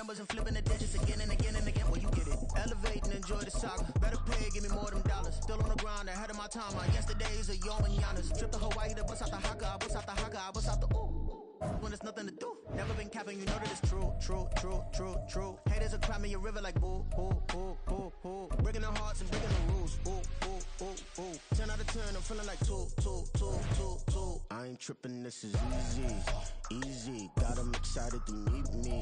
numbers and flipping the digits again and again and again. Well, you get it. Elevate and enjoy the saga. Better pay, give me more than dollars. Still on the ground, ahead of my time. My yesterdays are yo and Giannis. Trip to Hawaii to bust out the haka. I bust out the haka. I bust out the ooh. When there's nothing to do. Never been capping, you know that it's true, true, true, true, true. Haters are crying me a river like boo, boo, boo, boo, boo. Breaking their hearts and breaking the rules. Ooh, ooh, ooh, ooh. 10 out of 10, I'm feeling like 2, 2, 2, 2, 2. I ain't tripping, this is easy, easy. Got them excited to meet me,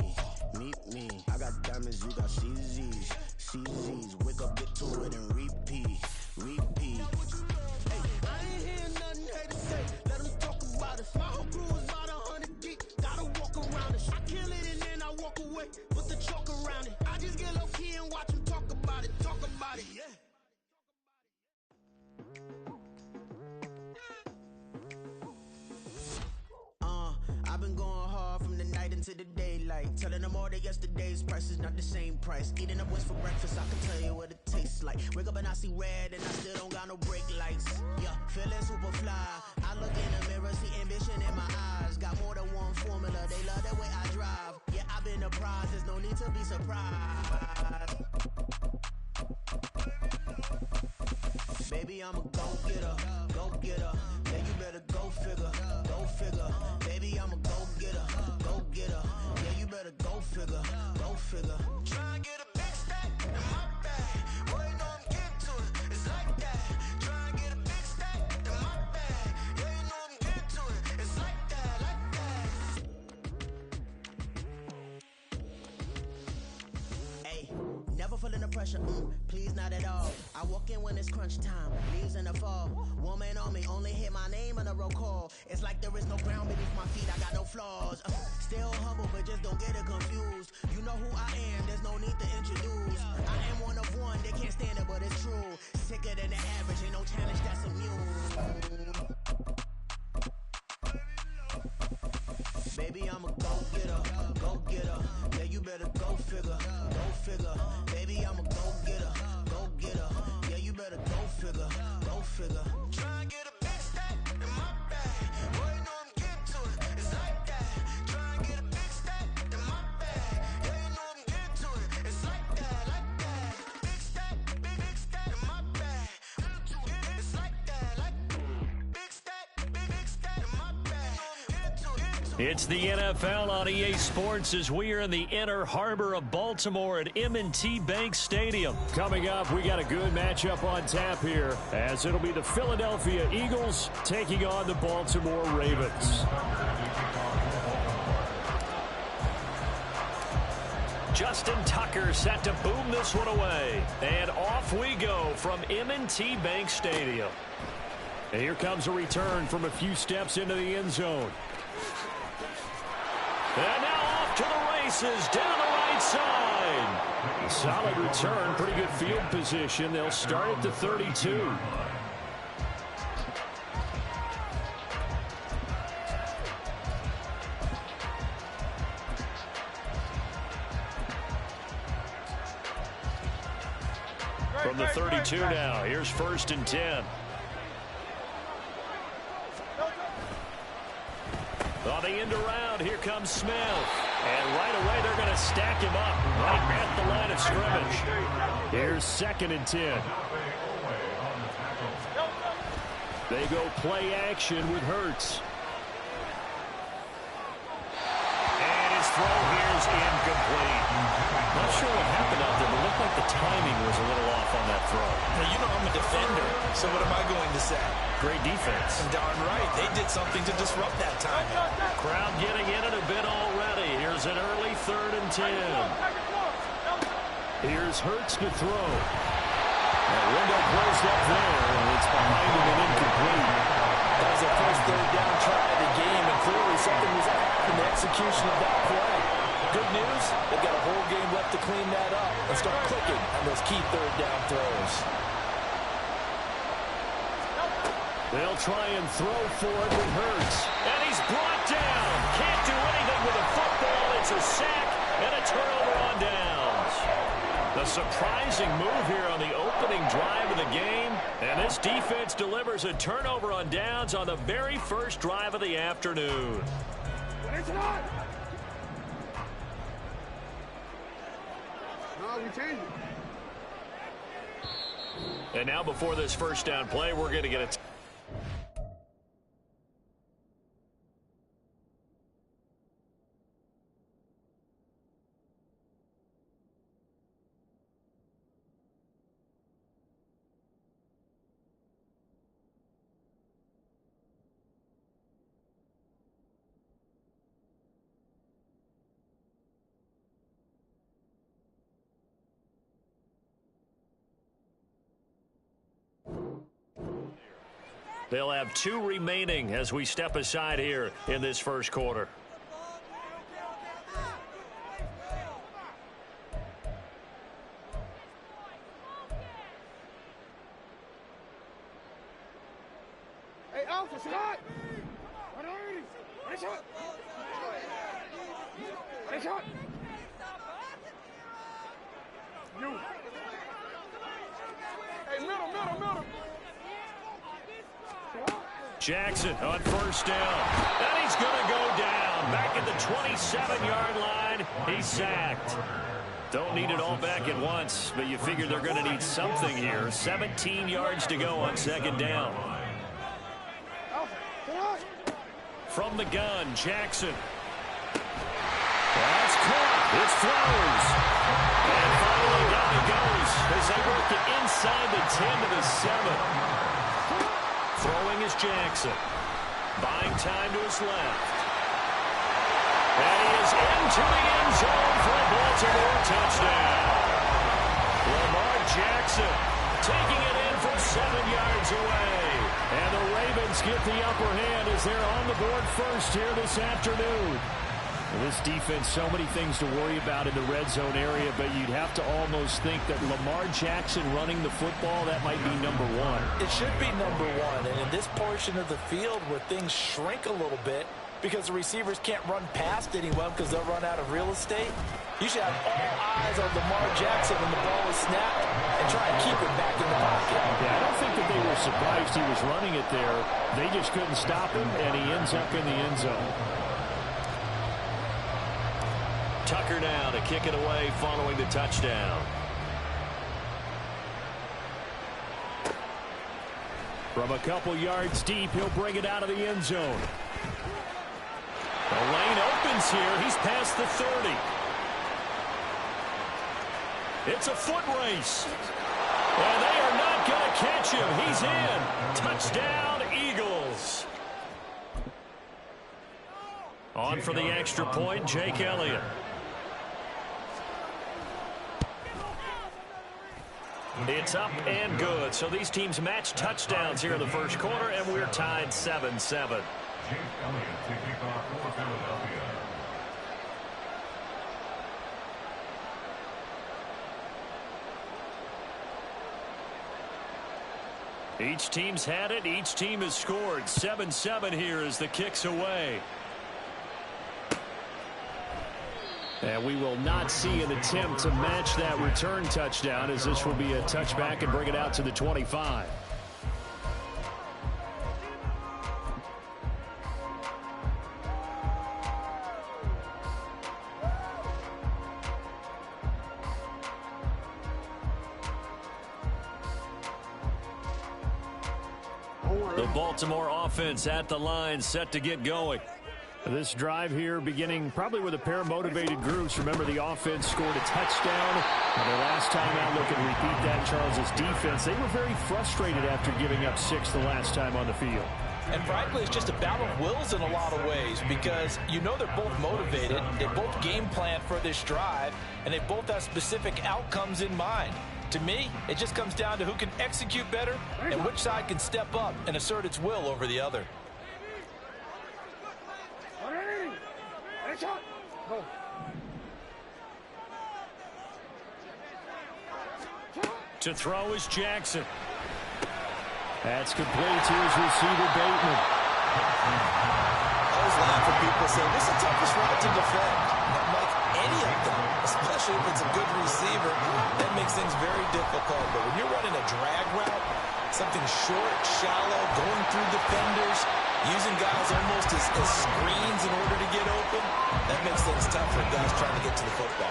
meet me. I got diamonds, you got CZs, CZs. Wake up, get to it and repeat, repeat. Hey, I ain't hearing nothing haters say. Let them talk about us. My whole crew is about 100 deep. Gotta walk around us. I kill it and then I walk away. Put the chalk around it. I just get low key and watch them talk about it. Talk about it, yeah. I've been going hard from the night into the daylight. Telling them all that yesterday's price is not the same price. Eating up what's for breakfast, I can tell you what it tastes like. Wake up and I see red and I still don't got no brake lights. Yeah, feeling super fly. I look in the mirror, see ambition in my eyes. Got more than one formula, they love the way I drive. Yeah, I've been a prize, there's no need to be surprised. Baby, I'm a go-getter, go-getter. Yeah, you better go figure, go figure. Baby, I'm a go-getter, go-getter. Yeah, you better go figure, go figure. Try and get a big stack in my bag. Boy, you know I'm getting to it, it's like that. Try and get a big stack in my bag. Yeah, you know I'm getting to it, it's like that, like that. Hey, never feeling the pressure, please not at all. I walk in when it's crunch time, leaves in the fall. Woman on me, only hit my name on a roll call. It's like there is no ground beneath my feet, I got no flaws. Still humble, but just don't get it confused. You know who I am, there's no need to introduce. I am one of one, they can't stand it, but it's true. Sicker than the average, ain't no challenge that's immune. Baby, I'm a go-getter, go-getter. Yeah, you better go figure, go figure. Baby, I'm a go-getter, go-getter. Yeah, you better go figure, go figure. Try and get a big stack in my bag. Boy, you know I'm getting to it, it's like that. Try and get a big stack in my bag. Yeah, you know I'm getting to it, it's like that, like that. Big stack, big stack in my bag. It's like that, like big stack in my bag. It's the NFL on EA Sports as we are in the inner harbor of Baltimore at M&T Bank Stadium. Coming up, we got a good matchup on tap here as it'll be the Philadelphia Eagles taking on the Baltimore Ravens. Justin Tucker set to boom this one away. And off we go from M&T Bank Stadium. And here comes a return from a few steps into the end zone. And now off to the races down the right side. Solid return, pretty good field position. They'll start at the 32. From the 32 now, here's 1st and 10. On the end around, here comes Smith. And right away, they're going to stack him up right at the line of scrimmage. Here's 2nd and 10. They go play action with Hurts. And his throw here is incomplete. Not sure what happened out there, but it looked like the timing was a little off on that throw. Now, you know I'm a defender, so what am I going to say? Great defense. And darn right, they did something to disrupt that timing. Crowd getting in it a bit already. Here's an early 3rd and 10. Here's Hurts to throw. That window closed up there, and it's behind him and incomplete. That was the first 3rd down try of the game, and clearly something was off in the execution of that play. Good news, they've got a whole game left to clean that up and start clicking on those key 3rd down throws. They'll try and throw for it with Hurts. And he's brought down. Can't do anything with a football. It's a sack and a turnover on downs. The surprising move here on the opening drive of the game. And this defense delivers a turnover on downs on the very first drive of the afternoon. why we changed it. And now before this first down play, we're going to get a... They'll have 2 remaining as we step aside here in this first quarter. Hey, Alpha, Scott! Nice shot! Nice shot! You! Hey, middle! Jackson on first down. And he's going to go down. Back at the 27-yard line. He's sacked. Don't need it all back at once, but you figure they're going to need something here. 17 yards to go on second down. From the gun, Jackson. That's caught. It's Flowers. And finally down he goes as they work it inside the 10 to the 7. Throwing is Jackson. Buying time to his left. And he is into the end zone for a Baltimore touchdown. Lamar Jackson taking it in from 7 yards away. And the Ravens get the upper hand as they're on the board first here this afternoon. This defense, so many things to worry about in the red zone area, but you'd have to almost think that Lamar Jackson running the football, that might be number 1. It should be number 1, and in this portion of the field where things shrink a little bit because the receivers can't run past anyone because they'll run out of real estate, you should have all eyes on Lamar Jackson when the ball is snapped and try and keep it back in the pocket. Yeah, I don't think that they were surprised he was running it there. They just couldn't stop him, and he ends up in the end zone. Tucker now to kick it away following the touchdown. From a couple yards deep, he'll bring it out of the end zone. The lane opens here. He's past the 30. It's a foot race. And they are not going to catch him. He's in. Touchdown, Eagles. On for the extra point, Jake Elliott. It's up and good. So these teams match touchdowns here in the first quarter, and we're tied 7-7. Each team's had it. Each team has scored. 7-7 here as the kick's away. And we will not see an attempt to match that return touchdown, as this will be a touchback and bring it out to the 25. The Baltimore offense at the line, set to get going. This drive here beginning probably with a pair of motivated groups. Remember, the offense scored a touchdown. And the last time out, look and repeat that, Charles' defense. They were very frustrated after giving up 6 the last time on the field. And frankly, it's just a battle of wills in a lot of ways because you know they're both motivated. They both game plan for this drive, and they both have specific outcomes in mind. To me, it just comes down to who can execute better and which side can step up and assert its will over the other. To throw is Jackson. That's complete to his receiver, Bateman. I always laugh when people say, this is the toughest route to defend. Like any of them, especially if it's a good receiver, that makes things very difficult. But when you're running a drag route, something short, shallow, going through defenders, using guys almost as screens in order to get open, that makes things tough for guys trying to get to the football.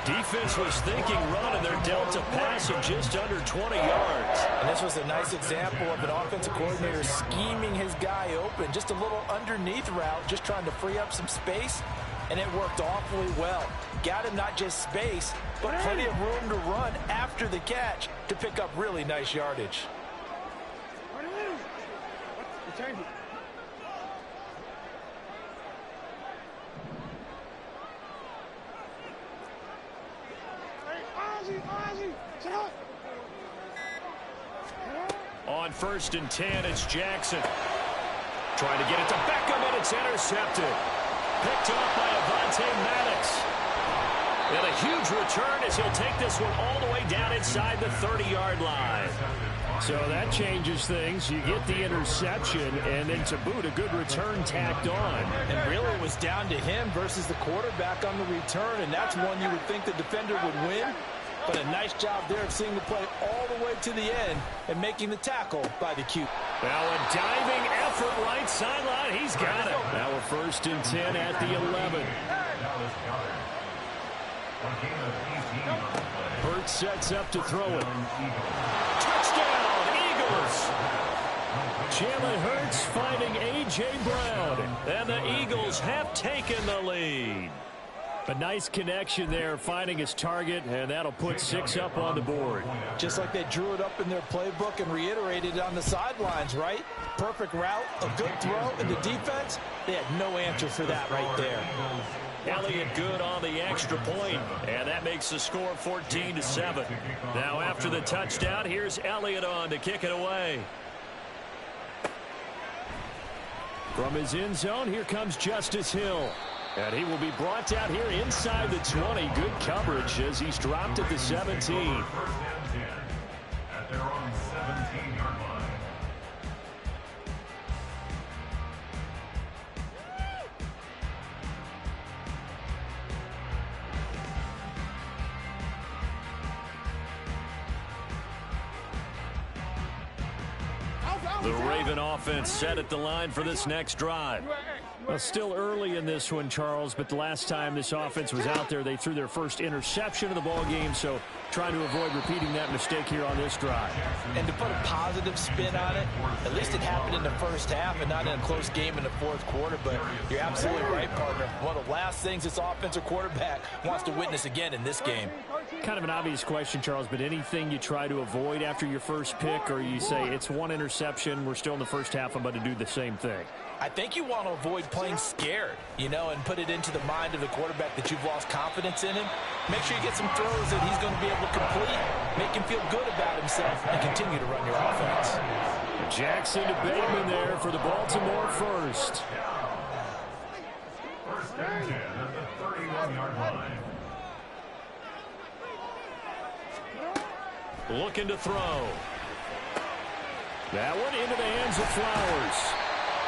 Defense was thinking run, and they're dealt a pass of just under 20 yards. And this was a nice example of an offensive coordinator scheming his guy open. Just a little underneath route, just trying to free up some space, and it worked awfully well. Got him not just space, but plenty of room to run after the catch to pick up really nice yardage. Change it. On 1st and 10, it's Jackson. Trying to get it to Beckham, and it's intercepted. Picked off by Avonte Maddox. And a huge return as he'll take this one all the way down inside the 30-yard line. So that changes things. You get the interception, and then to boot, a good return tacked on. And really it was down to him versus the quarterback on the return, and that's one you would think the defender would win. But a nice job there of seeing the play all the way to the end and making the tackle by the Q. Now a diving effort right sideline. He's got it. Now a 1st and 10 at the 11. Hurts sets up to throw it. Touchdown, Eagles. Jalen Hurts finding A.J. Brown. And the Eagles have taken the lead. A nice connection there, finding his target, and that'll put 6 up on the board. Just like they drew it up in their playbook and reiterated it on the sidelines, right? Perfect route, a good throw, and the defense, they had no answer for that right there. Elliott good on the extra point, and that makes the score 14-7. Now after the touchdown, here's Elliott on to kick it away. From his end zone, here comes Justice Hill. And he will be brought down here inside the 20. Good coverage as he's dropped at the 17. At their own 17-yard line. The Raven offense set at the line for this next drive. Well, still early in this one, Charles, but the last time this offense was out there, they threw their first interception of the ball game, so trying to avoid repeating that mistake here on this drive. And to put a positive spin on it, at least it happened in the first half and not in a close game in the fourth quarter, but you're absolutely right, partner. One of the last things this offensive quarterback wants to witness again in this game. Kind of an obvious question, Charles, but anything you try to avoid after your first pick, or you say it's one interception, we're still in the first half, I'm about to do the same thing? I think you want to avoid playing scared, you know, and put it into the mind of the quarterback that you've lost confidence in him. Make sure you get some throws that he's going to be able to complete, make him feel good about himself, and continue to run your offense. Jackson to Bateman there for the Baltimore first. First and 10 at the 31-yard line. Looking to throw. That one into the hands of Flowers.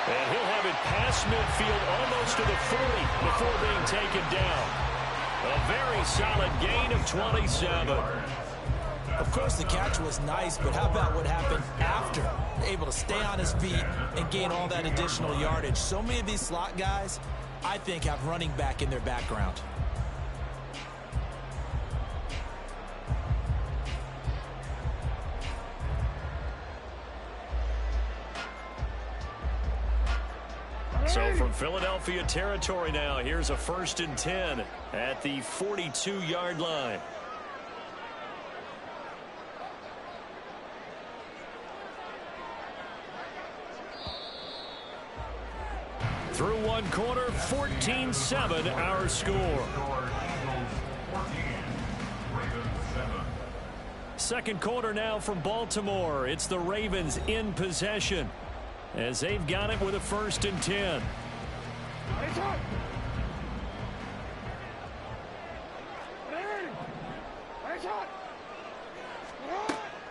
And he'll have it past midfield almost to the 40 before being taken down. A very solid gain of 27. Of course, the catch was nice, but how about what happened after? Able to stay on his feet and gain all that additional yardage. So many of these slot guys, I think, have running back in their background. So from Philadelphia territory now, here's a 1st and 10 at the 42-yard line. Through one quarter, 14-7 our score. Second quarter now from Baltimore. It's the Ravens in possession, as they've got it with a 1st and 10.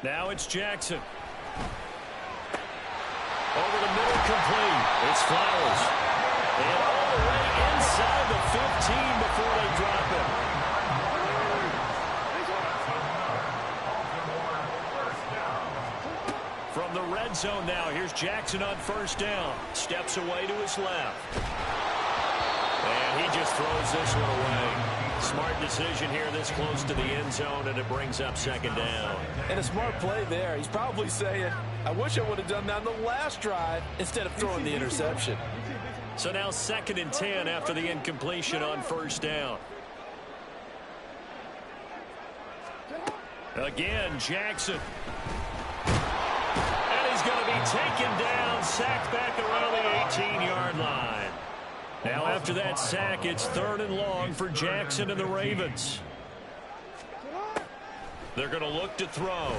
Now it's Jackson. Over the middle, complete. It's Flowers. And all the way inside the 15 before they drop it. From the red zone now, here's Jackson on 1st down. Steps away to his left. And he just throws this one away. Smart decision here this close to the end zone, and it brings up second down. And a smart play there. He's probably saying, I wish I would have done that on the last drive instead of throwing the interception. So now 2nd and 10 after the incompletion on first down. Again, Jackson. And he's going to be taken down, sacked back around the 18-yard line. Now after that sack, it's 3rd and long for Jackson and the Ravens. They're going to look to throw.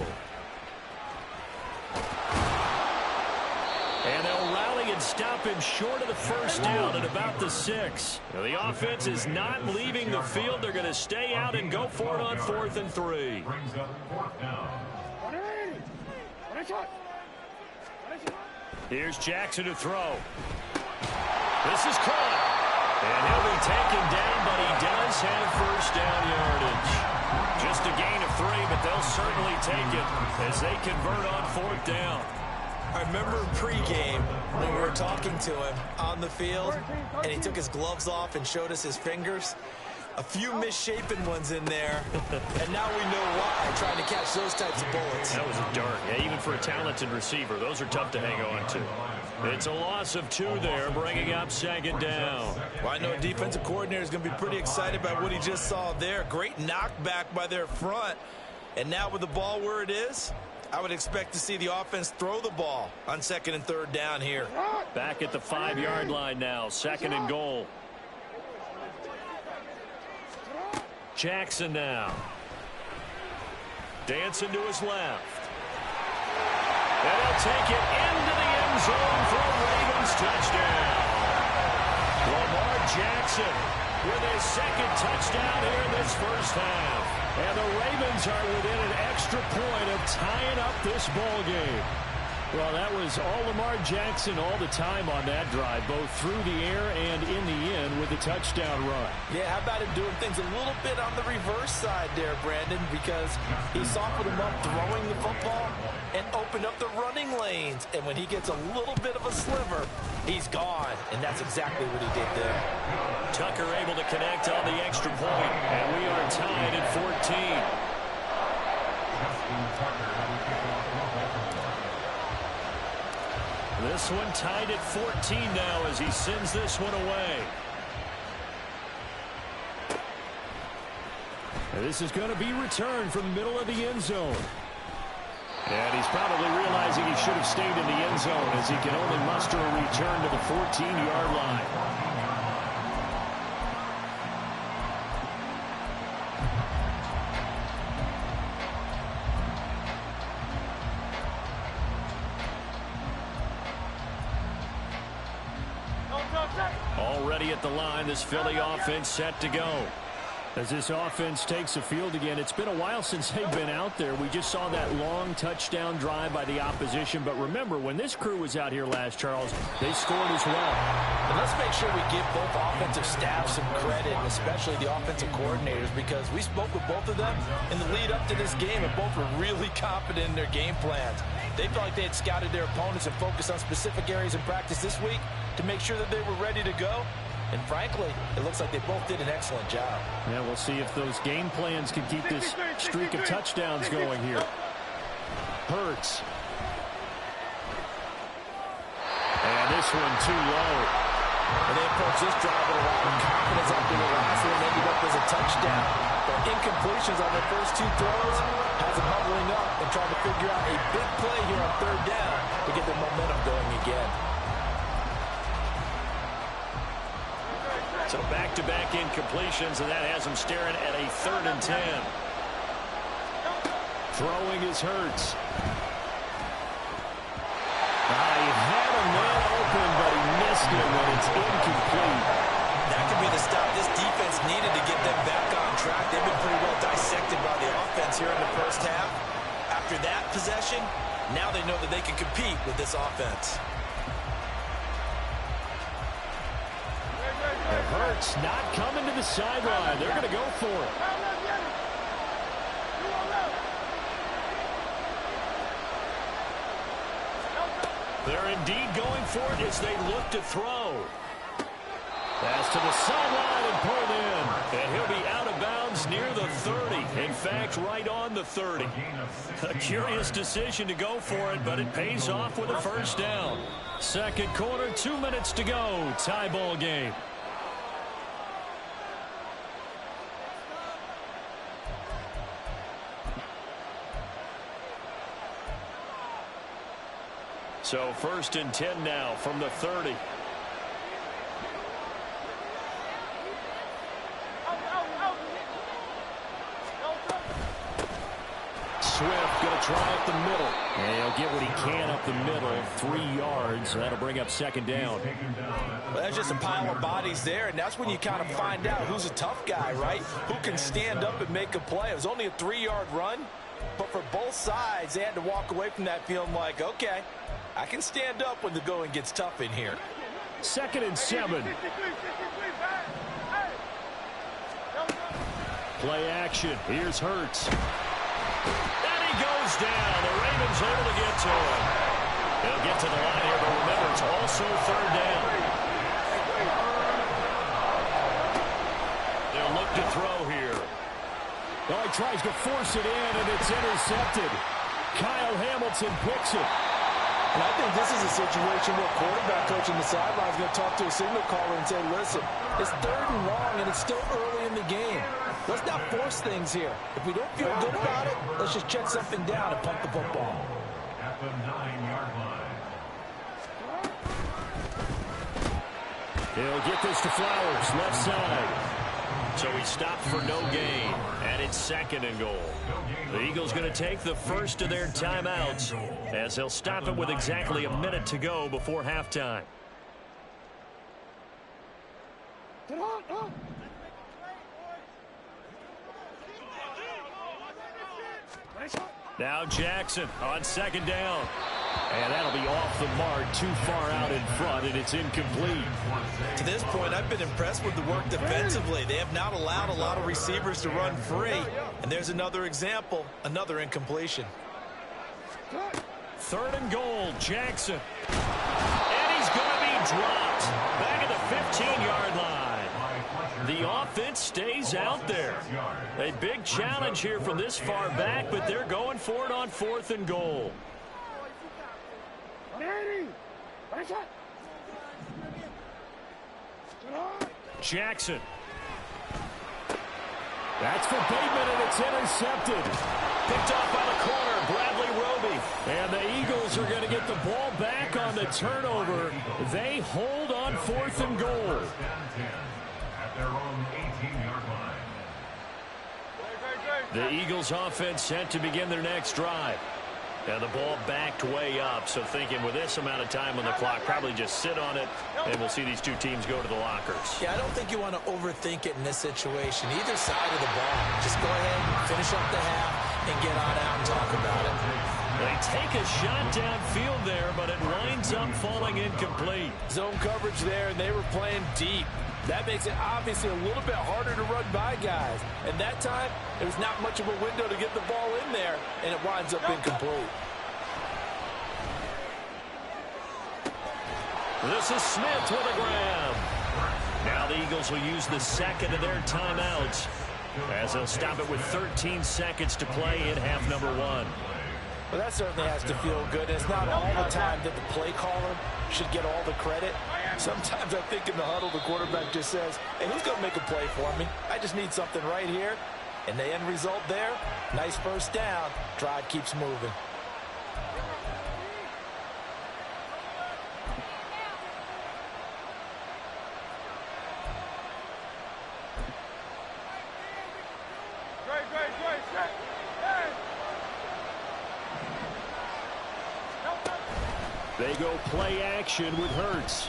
And they'll rally and stop him short of the first down at about the 6. Now, the offense is not leaving the field. They're going to stay out and go for it on 4th and 3. Brings up 4th down. Here's Jackson to throw. This is caught. And he'll be taken down, but he does have first down yardage. Just a gain of 3, but they'll certainly take it as they convert on 4th down. I remember pregame when we were talking to him on the field, and he took his gloves off and showed us his fingers. A few misshapen ones in there, and now we know why, trying to catch those types of bullets. That was a dart. Yeah, even for a talented receiver, those are tough to hang on to. It's a loss of 2 there, bringing up 2nd down. Well, I know defensive coordinator is going to be pretty excited about what he just saw there. Great knockback by their front. And now with the ball where it is, I would expect to see the offense throw the ball on 2nd and 3rd down here. Back at the 5-yard line now, 2nd and goal. Jackson now. Dancing to his left. And he'll take it into the end zone for a Ravens touchdown. Lamar Jackson with his 2nd touchdown here in this first half. And the Ravens are within an extra point of tying up this ball game. Well, that was all Lamar Jackson all the time on that drive, both through the air and in the end with the touchdown run. Yeah, how about him doing things a little bit on the reverse side there, Brandon, because he softened him up throwing the football and opened up the running lanes. And when he gets a little bit of a sliver, he's gone. And that's exactly what he did there. Tucker able to connect on the extra point, and we are tied at 14. This one tied at 14 now as he sends this one away. And this is going to be returned from the middle of the end zone. And he's probably realizing he should have stayed in the end zone as he can only muster a return to the 14-yard line. Already at the line, this Philly offense set to go. As this offense takes the field again, it's been a while since they've been out there. We just saw that long touchdown drive by the opposition. But remember, when this crew was out here last, Charles, they scored as well. And let's make sure we give both offensive staffs some credit, and especially the offensive coordinators, because we spoke with both of them in the lead up to this game, and both were really confident in their game plans. They felt like they had scouted their opponents and focused on specific areas in practice this week to make sure that they were ready to go. And frankly, it looks like they both did an excellent job. Yeah, we'll see if those game plans can keep this streak of touchdowns going here. Hurts. And this one too low. And they approached this drive with a lot of confidence after the last one ended up as a touchdown. But incompletions on their first 2 throws has them huddling up and trying to figure out a big play here on 3rd down to get their momentum going again. So back-to-back incompletions, and that has them staring at a 3rd and 10. Throwing is Hurts. He had a man open, but he missed him, and it's incomplete. That could be the stop this defense needed to get them back on track. They've been pretty well dissected by the offense here in the first half. After that possession, now they know that they can compete with this offense. Hurts not coming to the sideline. They're going to go for it. They're indeed going for it as they look to throw. Pass to the sideline and pulled in. And he'll be out of bounds near the 30. In fact, right on the 30. A curious decision to go for it, but it pays off with a first down. Second quarter, 2 minutes to go. Tie ball game. So first and 10 now from the 30. Swift going to try up the middle. And he'll get what he can up the middle. 3 yards. That'll bring up second down. Well, there's just a pile of bodies there, and that's when you kind of find out who's a tough guy, right? Who can stand up and make a play. It was only a 3-yard run, but for both sides, they had to walk away from that feeling like, okay, I can stand up when the going gets tough in here. Second and 7. Play action. Here's Hurts. And he goes down. The Ravens able to get to him. They'll get to the line here, but remember, it's also third down. They'll look to throw here. Well, he tries to force it in, and it's intercepted. Kyle Hamilton picks it. And I think this is a situation where quarterback coach on the sideline is going to talk to a signal caller and say, listen, it's 3rd and long, and it's still early in the game. Let's not force things here. If we don't feel good about it, let's just check something down and pump the football. At the 9-yard line. He'll get this to Flowers, left side. So he stopped for no gain, and it's second and goal. The Eagles going to take the first of their timeouts as they'll stop it with exactly a minute to go before halftime. Now Jackson on second down. And that'll be off the mark, too far out in front, and it's incomplete. To this point, I've been impressed with the work defensively. They have not allowed a lot of receivers to run free. And there's another example, another incompletion. Third and goal, Jackson. And he's going to be dropped back at the 15-yard line. The offense stays out there. A big challenge here from this far back, but they're going for it on 4th and goal. Jackson. That's for Bateman, and it's intercepted. Picked off by the corner, Bradley Roby. And the Eagles are going to get the ball back on the turnover. They hold on 4th and goal. At their own 18-yard line. The Eagles offense set to begin their next drive. And the ball backed way up, so thinking with this amount of time on the clock, probably just sit on it, and we'll see these two teams go to the lockers. Yeah, I don't think you want to overthink it in this situation. Either side of the ball. Just go ahead, finish up the half, and get on out and talk about it. They take a shot downfield there, but it winds up falling incomplete. Zone coverage there, and they were playing deep. That makes it obviously a little bit harder to run by guys. And that time, there was not much of a window to get the ball in there, and it winds up incomplete. This is Smith with a grab. Now the Eagles will use the second of their timeouts as they'll stop it with 13 seconds to play in half number 1. Well, that certainly has to feel good. And it's not all the time that the play caller should get all the credit. Sometimes I think in the huddle, the quarterback just says, hey, who's going to make a play for me? I just need something right here. And the end result there, nice first down. Drive keeps moving. They go play action with Hurts.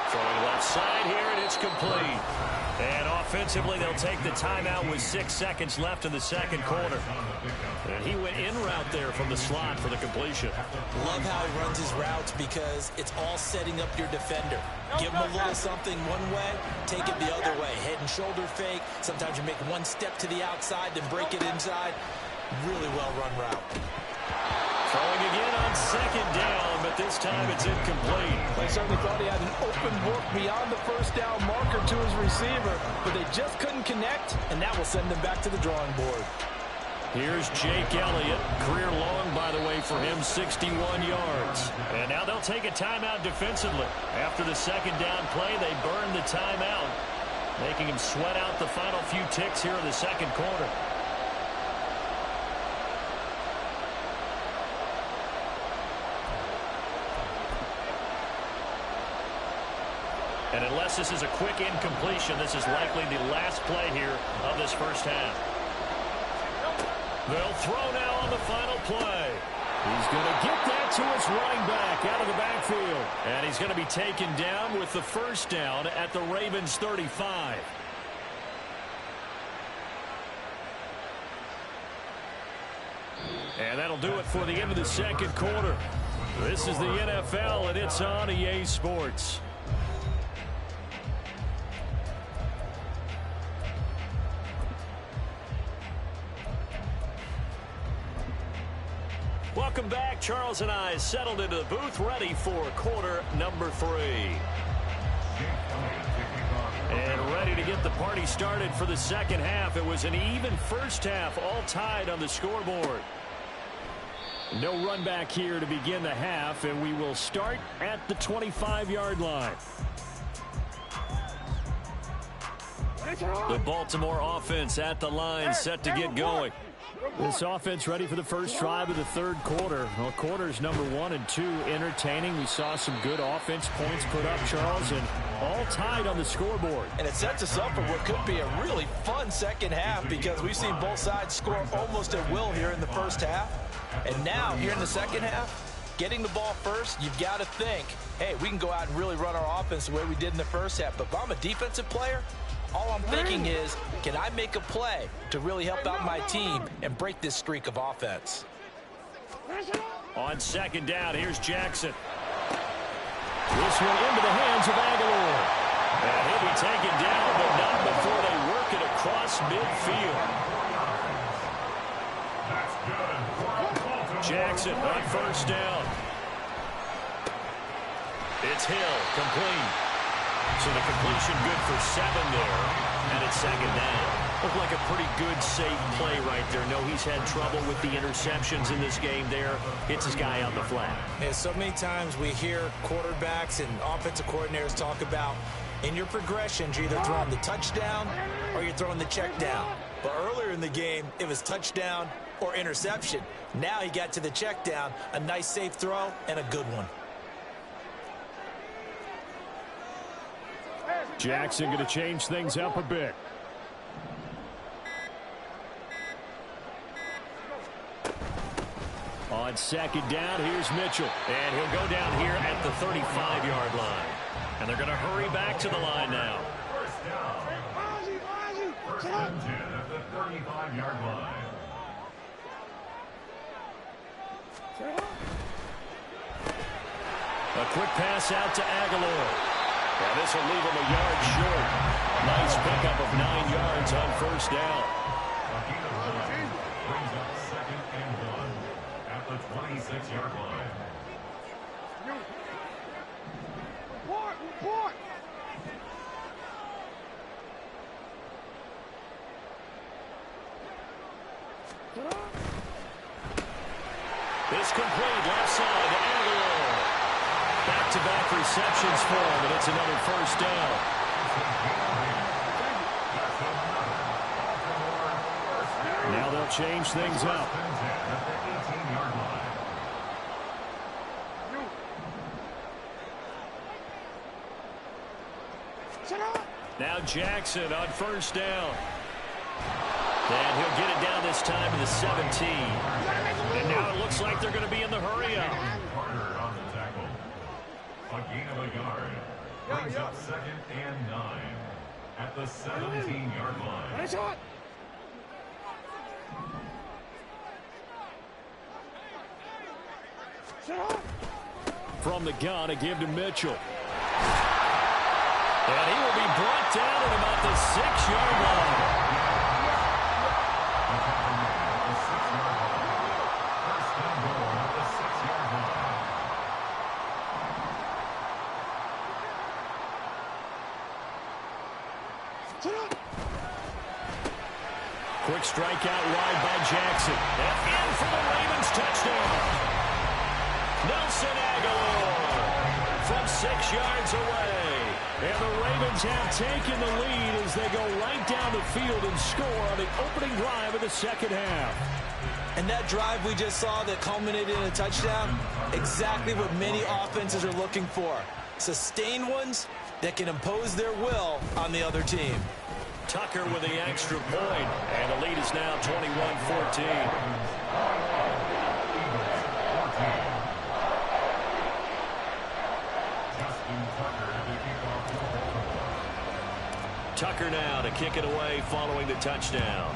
Throwing left side here, and it's complete. And offensively, they'll take the timeout with 6 seconds left in the second quarter. And he went in route there from the slot for the completion. Love how he runs his routes because it's all setting up your defender. Give him a little something one way, take it the other way. Head and shoulder fake. Sometimes you make one step to the outside, then break it inside. Really well run route. Throwing again on second down, but this time it's incomplete. They certainly thought he had an open look beyond the first down marker to his receiver, but they just couldn't connect, and that will send them back to the drawing board. Here's Jake Elliott. Career long, by the way, for him, 61 yards. And now they'll take a timeout defensively. After the second down play, they burn the timeout, making him sweat out the final few ticks here in the second quarter. And unless this is a quick incompletion, this is likely the last play here of this first half. They'll throw now on the final play. He's going to get that to his running back out of the backfield. And he's going to be taken down with the first down at the Ravens' 35. And that'll do it for the end of the second quarter. This is the NFL, and it's on EA Sports. Welcome back. Charles and I settled into the booth, ready for quarter number 3. And ready to get the party started for the second half. It was an even first half, all tied on the scoreboard. No run back here to begin the half, and we will start at the 25-yard line. The Baltimore offense at the line, set to get going. This offense ready for the first drive of the third quarter. Well, quarters number 1 and 2 entertaining. We saw some good offense points put up, Charles, and all tied on the scoreboard. And it sets us up for what could be a really fun second half because we've seen both sides score almost at will here in the first half. And now, here in the second half, getting the ball first, you've got to think, hey, we can go out and really run our offense the way we did in the first half. But if I'm a defensive player, all I'm thinking is, can I make a play to really help out my team and break this streak of offense? On second down, here's Jackson. This one into the hands of Aguilar. And he'll be taken down, but not before they work it across midfield. Jackson on first down. It's Hill, complete. So the completion good for 7 there, and it's second down. Looked like a pretty good, safe play right there. No, he's had trouble with the interceptions in this game there. Hits his guy on the flat. Yeah, so many times we hear quarterbacks and offensive coordinators talk about in your progressions, you're either throwing the touchdown or you're throwing the check down. But earlier in the game, it was touchdown or interception. Now he got to the check down, a nice safe throw, and a good one. Jackson going to change things up a bit. On second down, here's Mitchell. And he'll go down here at the 35-yard line. And they're going to hurry back to the line now. First down. First and 10 at the 35-yard line. A quick pass out to Aguilar. And this will leave him a yard short. Nice pickup of 9 yards on first down. Brings up second and 1 at the 26-yard line. Report! It's complete left side to Aguilar. Back-to-back receptions for him, and it's another first down. Now they'll change things up. Now Jackson on first down. And he'll get it down this time to the 17. And now it looks like they're going to be in the hurry-up. Carter on the tackle. A gain of a yard. Brings up second and 9 at the 17-yard line. From the gun, a give to Mitchell. And he will be brought down at about the 6-yard line. First and goal at the Quick strikeout wide by Jackson. And in for the Ravens touchdown. Nelson Aguilar from 6 yards away. And the Ravens have taken the lead as they go right down the field and score on the opening drive of the second half. And that drive we just saw that culminated in a touchdown, exactly what many offenses are looking for. Sustained ones that can impose their will on the other team. Tucker with the extra point, and the lead is now 21-14. Tucker now to kick it away following the touchdown.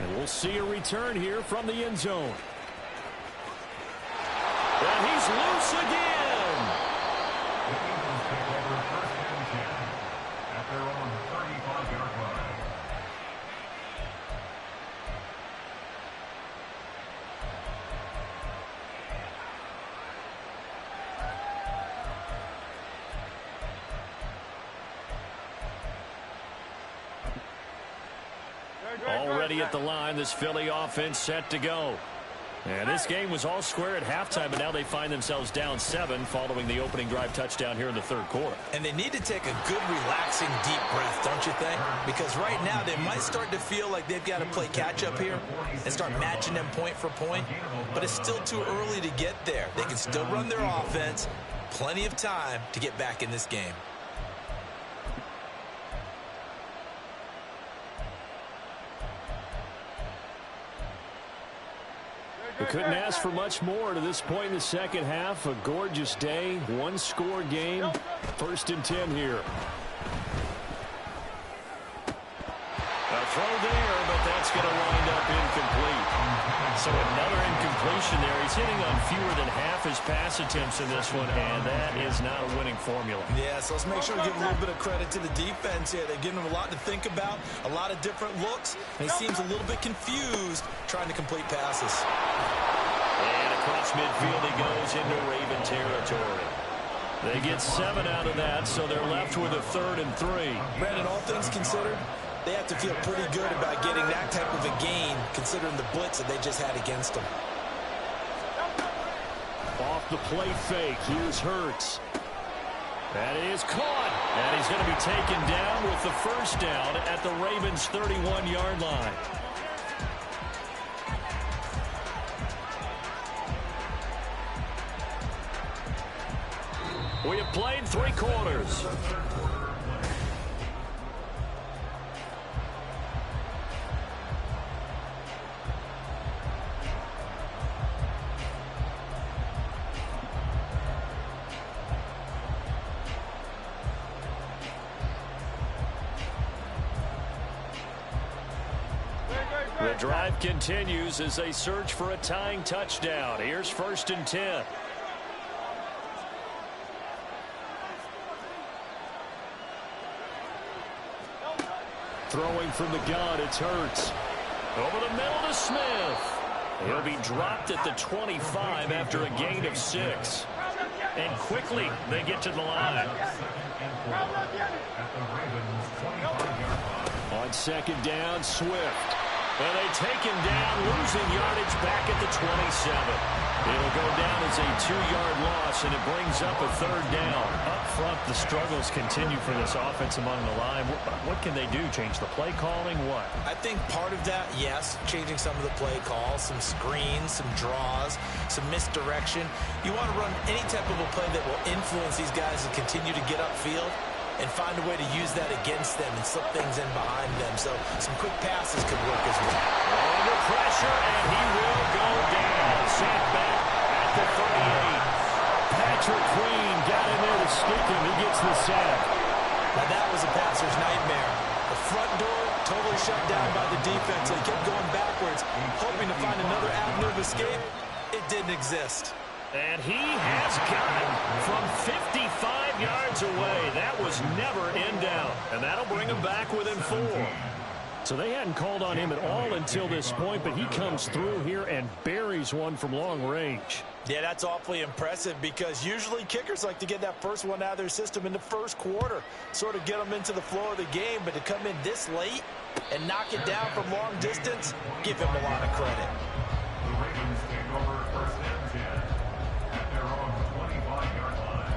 And we'll see a return here from the end zone. And he's loose again. The Eagles take over 1st and 10 at their own 35-yard line. Already at the line, this Philly offense set to go. And this game was all square at halftime, but now they find themselves down 7 following the opening drive touchdown here in the third quarter. And they need to take a good, relaxing, deep breath, don't you think? Because right now they might start to feel like they've got to play catch-up here and start matching them point for point. But it's still too early to get there. They can still run their offense. Plenty of time to get back in this game. We couldn't ask for much more to this point in the second half. A gorgeous day, one-score game. 1st and 10 here. A throw there, but that's going to wind up incomplete. So another incompletion there. He's hitting on fewer than half his pass attempts in this one, and that is not a winning formula. Yeah, so let's make sure we give a little bit of credit to the defense here. They've given him a lot to think about, a lot of different looks, and he seems a little bit confused trying to complete passes. And across midfield he goes into Raven territory. They get 7 out of that, so they're left with a 3rd and 3. Brandon, all things considered, they have to feel pretty good about getting that type of a gain, considering the blitz that they just had against them. Off the play fake, here's Hurts. That is caught, and he's going to be taken down with the first down at the Ravens' 31-yard line. We have played 3 quarters. The drive continues as they search for a tying touchdown. Here's 1st and 10. Throwing from the gun, it's Hurts. Over the middle to Smith. He'll be dropped at the 25 after a gain of 6. And quickly they get to the line. On 2nd down, Swift. And they take him down, losing yardage back at the 27. It'll go down as a 2-yard loss, and it brings up a 3rd down. Up front, the struggles continue for this offense among the line. What can they do? Change the play calling? What? I think part of that, yes, changing some of the play calls, some screens, some draws, some misdirection. You want to run any type of a play that will influence these guys to continue to get upfield and find a way to use that against them and slip things in behind them. So some quick passes could work as well. Under pressure, and he will go down. Sacked back at the 38. Patrick Queen got in there to stick him. He gets the sack. Now that was a passer's nightmare. The front door totally shut down by the defense. They kept going backwards, hoping to find another avenue of escape. It didn't exist. And he has gotten from 55 yards away. That was never in doubt. And that'll bring him back within 4. So they hadn't called on him at all until this point, but he comes through here and buries one from long range. Yeah, that's awfully impressive because usually kickers like to get that first one out of their system in the first quarter, sort of get them into the flow of the game, but to come in this late and knock it down from long distance, give him a lot of credit. The Ravens take over first and 10 at their own 25-yard line.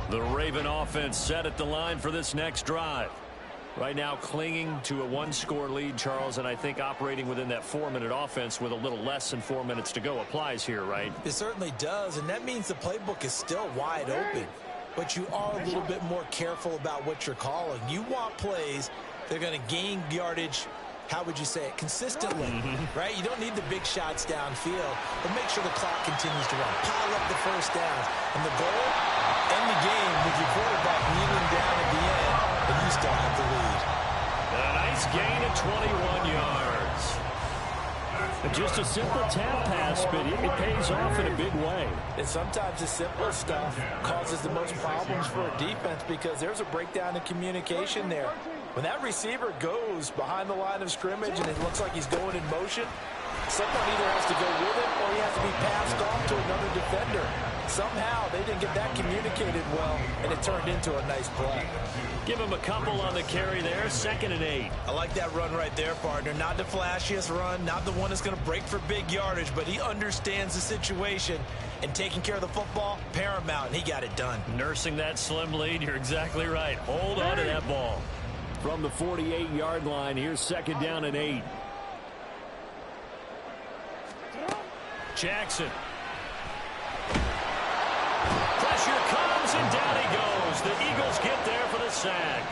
The Raven offense set at the line for this next drive. Right now clinging to a one-score lead, Charles, and I think operating within that 4-minute offense with a little less than 4 minutes to go applies here, right? It certainly does, and that means the playbook is still wide open. But you are a little bit more careful about what you're calling. You want plays that are going to gain yardage, how would you say it, consistently, right? You don't need the big shots downfield, but make sure the clock continues to run. Pile up the first downs. And the goal, end the game with your quarterback kneeling down at the end, and you still have the lead. A nice gain of 21 yards. Just a simple tap pass, but it pays off in a big way. And sometimes the simple stuff causes the most problems for a defense because there's a breakdown in communication there. When that receiver goes behind the line of scrimmage and it looks like he's going in motion, someone either has to go with him or he has to be passed off to another defender. Somehow they didn't get that communicated well, and it turned into a nice play. Give him a couple on the carry there, 2nd and 8. I like that run right there, partner. Not the flashiest run, not the one that's going to break for big yardage, but he understands the situation, and taking care of the football, paramount, and he got it done. Nursing that slim lead, you're exactly right. Hold on to that ball. From the 48-yard line, here's 2nd down and 8. Jackson. Pressure comes, and down he goes. The Eagles get there for the sack.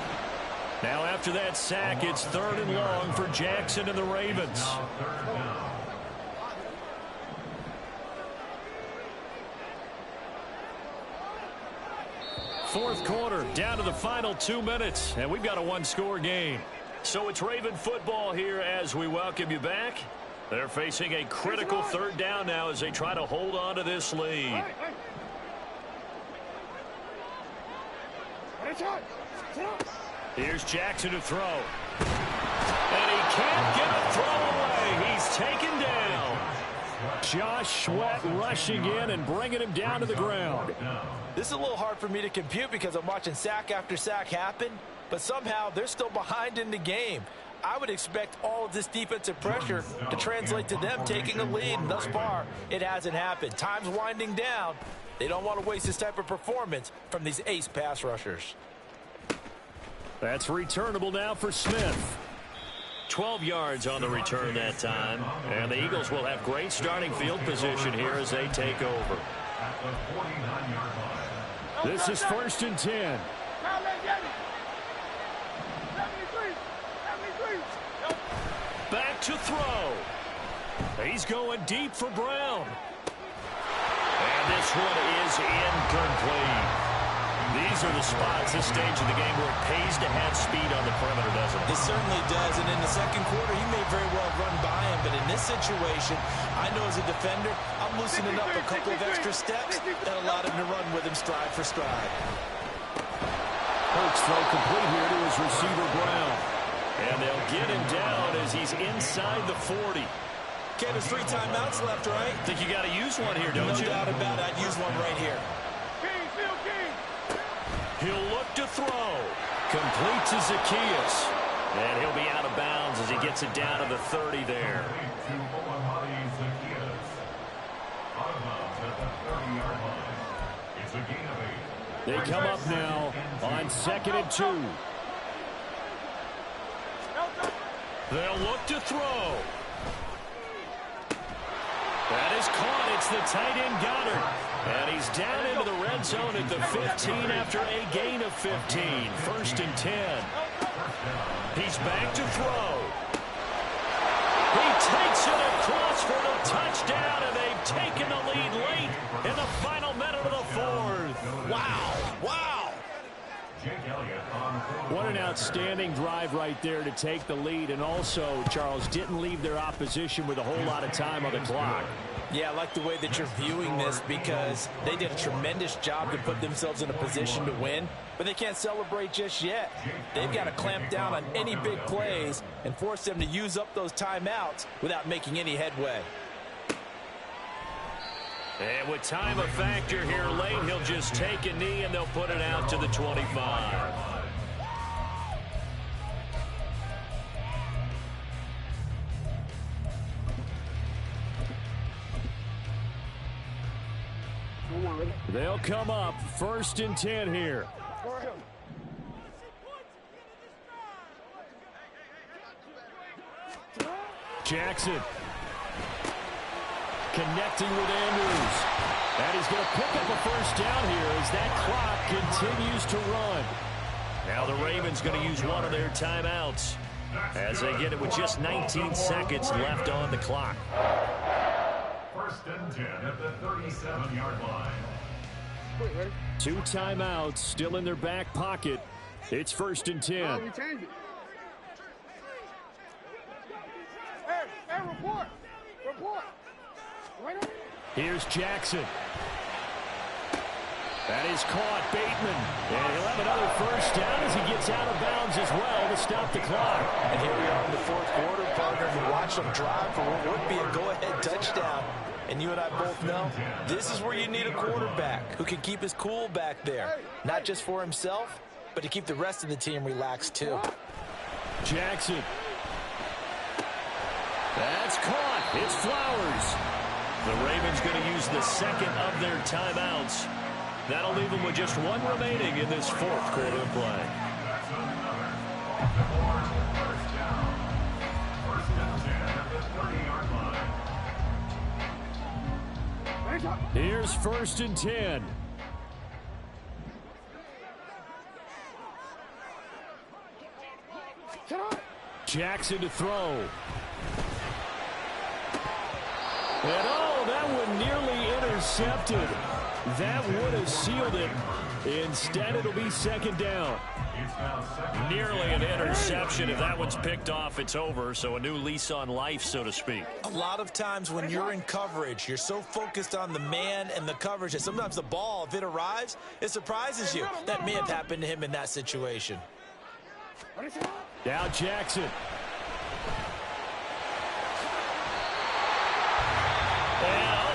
Now after that sack, it's 3rd and long for Jackson and the Ravens. Now 3rd down. Fourth quarter, down to the final 2 minutes, and we've got a one-score game. So it's Raven football here as we welcome you back. They're facing a critical 3rd down now as they try to hold on to this lead. Here's Jackson to throw. And he can't get a throw away. He's taken down. Josh Sweat rushing in and bringing him down to the ground. This is a little hard for me to compute because I'm watching sack after sack happen, but somehow they're still behind in the game. I would expect all of this defensive pressure to translate to them taking a lead, and thus far, it hasn't happened. Time's winding down. They don't want to waste this type of performance from these ace pass rushers. That's returnable now for Smith. 12 yards on the return that time, and the Eagles will have great starting field position here as they take over. At the 49-yard line. This is 1st and 10. Back to throw. He's going deep for Brown. And this one is incomplete. These are the spots, this stage of the game, where it pays to have speed on the perimeter, doesn't it? It certainly does, and in the second quarter, he may very well run by him, but in this situation, I know as a defender, I'm loosening up a couple of extra steps that allowed him to run with him stride for stride. Hurts throw complete here to his receiver, Brown. And they'll get him down as he's inside the 40. Ken, there's 3 timeouts left, right? Think you got to use one here, don't you? No doubt about it. I'd use one right here. He'll look to throw. Complete to Zacchaeus. And he'll be out of bounds as he gets it down to the 30 there. They come up now on 2nd and 2. They'll look to throw. That is caught. It's the tight end Goddard. And he's down into the red zone at the 15 after a gain of 15. 1st and 10. He's back to throw. He takes it across for the touchdown, and they've taken the lead late in the final minute of the 4th. Wow. Wow. Jake Elliott on What an outstanding drive right there to take the lead, and also, Charles, didn't leave their opposition with a whole lot of time on the clock. Yeah, I like the way that you're viewing this because they did a tremendous job to put themselves in a position to win, but they can't celebrate just yet. They've got to clamp down on any big plays and force them to use up those timeouts without making any headway. And with time a factor here late, he'll just take a knee and they'll put it out to the 25. They'll come up 1st and 10 here. Jackson connecting with Andrews. And he's going to pick up a first down here as that clock continues to run. Now the Ravens going to use one of their timeouts as they get it with just 19 seconds left on the clock. 1st and 10 at the 37-yard line. 2 timeouts still in their back pocket. It's 1st and 10. We changed it. Hey, report. Report. Right on. Here's Jackson. That is caught. Bateman. And he'll have another first down as he gets out of bounds as well to stop the clock. And here we are in the 4th quarter, partner. We watch them drive for what would be a go-ahead touchdown. And you and I both know this is where you need a quarterback who can keep his cool back there. Not just for himself, but to keep the rest of the team relaxed too. Jackson. That's caught. It's Flowers. The Ravens going to use the second of their timeouts. That'll leave them with just one remaining in this 4th quarter of play. That's another. First down. 1st and 10 at the 30-yard line. Here's 1st and 10. Jackson to throw. And that one nearly intercepted. That would have sealed it. Instead, it'll be 2nd down. Nearly an interception. If that one's picked off, it's over. So a new lease on life, so to speak. A lot of times when you're in coverage, you're so focused on the man and the coverage that sometimes the ball, if it arrives, it surprises you. That may have happened to him in that situation. Now Jackson.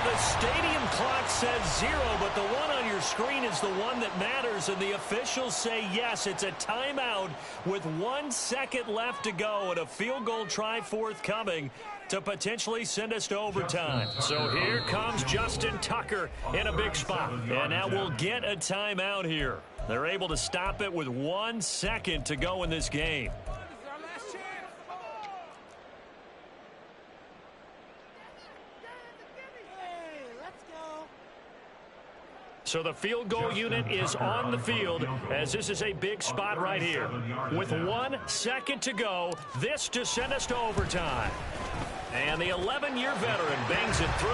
The stadium clock says 0, but the one on your screen is the one that matters, and the officials say yes, it's a timeout with 1 second left to go and a field goal try forthcoming to potentially send us to overtime. So here comes Justin Tucker in a big spot, and now we'll get a timeout here. They're able to stop it with 1 second to go in this game. So the field goal unit is on the field as this is a big spot right here. With 1 second to go, this to send us to overtime. And the 11-year veteran bangs it through,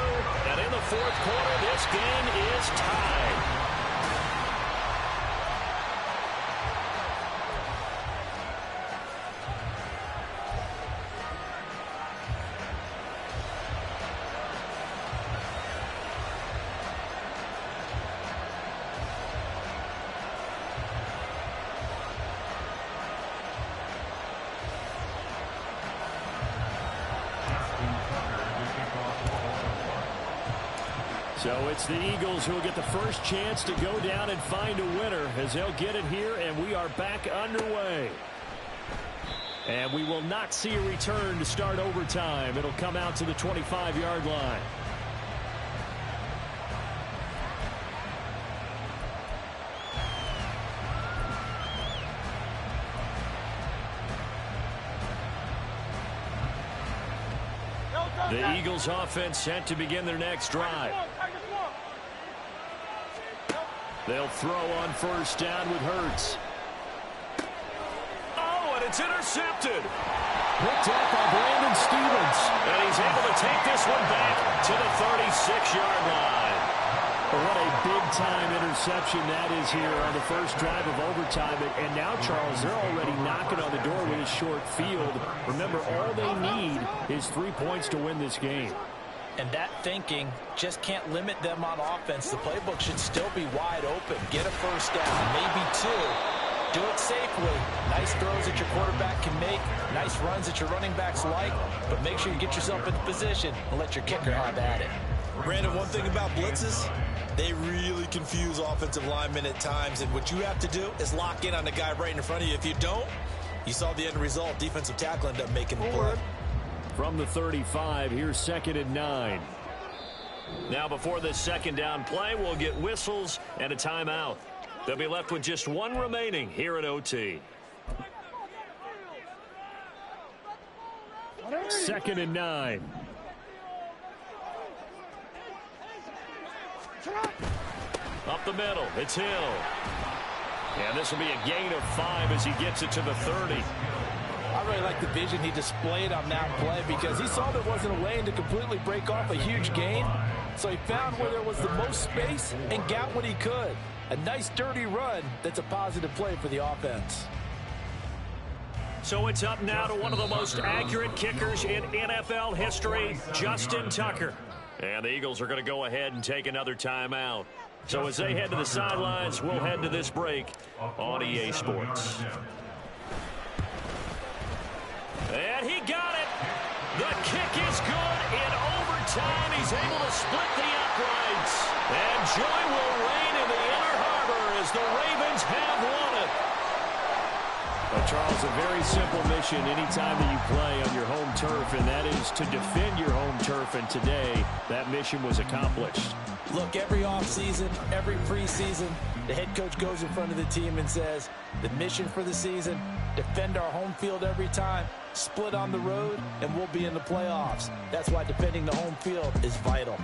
and in the 4th quarter, this game is tied. So it's the Eagles who will get the first chance to go down and find a winner as they'll get it here, and we are back underway. And we will not see a return to start overtime. It'll come out to the 25-yard line. The Eagles offense set to begin their next drive. They'll throw on first down with Hurts. Oh, and it's intercepted. Picked up by Brandon Stevens. And he's able to take this one back to the 36-yard line. What a big-time interception that is here on the first drive of overtime. And now, Charles, they're already knocking on the door with a short field. Remember, all they need is 3 points to win this game. And that thinking just can't limit them on offense. The playbook should still be wide open. Get a first down, maybe 2. Do it safely. Nice throws that your quarterback can make. Nice runs that your running backs like. But make sure you get yourself into position and let your kicker have at it. Brandon, one thing about blitzes, they really confuse offensive linemen at times. And what you have to do is lock in on the guy right in front of you. If you don't, you saw the end result. Defensive tackle ended up making the play. From the 35, here's 2nd and 9. Now before this second down play, we'll get whistles and a timeout. They'll be left with just one remaining here at OT. 2nd and 9. Up the middle, it's Hill. And this will be a gain of 5 as he gets it to the 30. I really like the vision he displayed on that play because he saw there wasn't a lane to completely break off a huge gain. So he found where there was the most space and got what he could. A nice dirty run that's a positive play for the offense. So it's up now to one of the most accurate kickers in NFL history, Justin Tucker. And the Eagles are going to go ahead and take another timeout. So as they head to the sidelines, we'll head to this break on EA Sports. And he got it. The kick is good in overtime. He's able to split the uprights. And joy will reign in the Inner Harbor as the Ravens have won it. Well, Charles, a very simple mission anytime that you play on your home turf, and that is to defend your home turf. And today, that mission was accomplished. Look, every offseason, every preseason, the head coach goes in front of the team and says, the mission for the season, defend our home field every time, split on the road, and we'll be in the playoffs. That's why defending the home field is vital.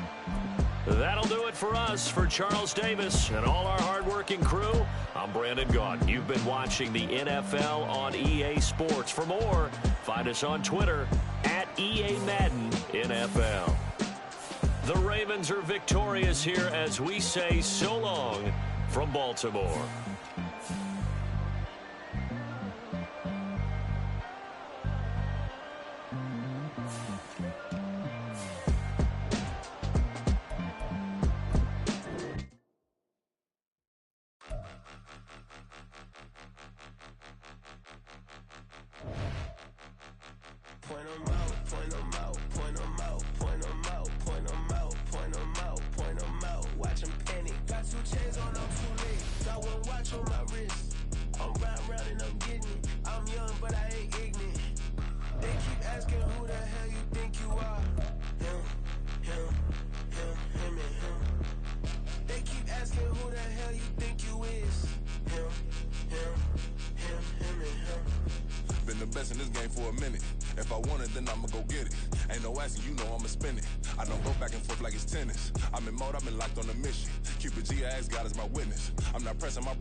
That'll do it for us. For Charles Davis and all our hardworking crew, I'm Brandon Gaudin. You've been watching the NFL on EA Sports. For more, find us on Twitter at EA Madden NFL. The Ravens are victorious here as we say so long from Baltimore. Point 'em out, point 'em out, point 'em out, point 'em out, point 'em out, point 'em out, point 'em out. Watch 'em panic. Got 2 chains on, I'm too late. Got 1 watch on my wrist. I'm round and I'm getting it. I'm young, but I ain't ignorant. They keep asking who the hell you think you are. Him, and him. They keep asking who the hell you think you is. Him, and him. Been the best in this game for a minute. If I want it, then I'ma go get it. Ain't no asking, you know I'ma spin it. I don't go back and forth like it's tennis. I'm in mode, I've been locked on a mission. Cupid G, I ask God as my witness. I'm not pressing my